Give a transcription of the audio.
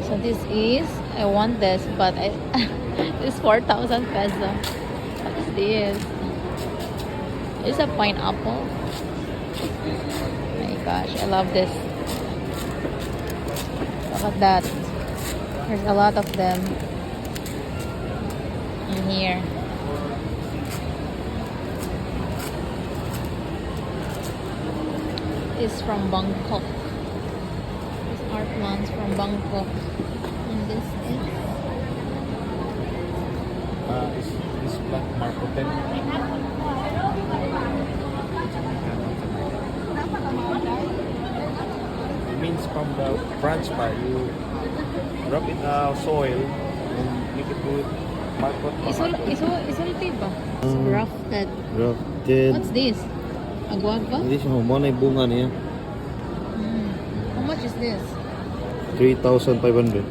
So this is, I want this, but this 4,000 peso. What is this? It's a pineapple. Oh my gosh, I love this. Look at that. There's a lot of them in here. It's from Bangkok. This art plants from Bangkok. And this Is black marketed? It means from the branch pa, you rub in soil and make it good market. isulti ba? It's grafted. Grafted. What's this? Aguava? Hindi siya mo na yung bunga niya. How much is this? 3,500.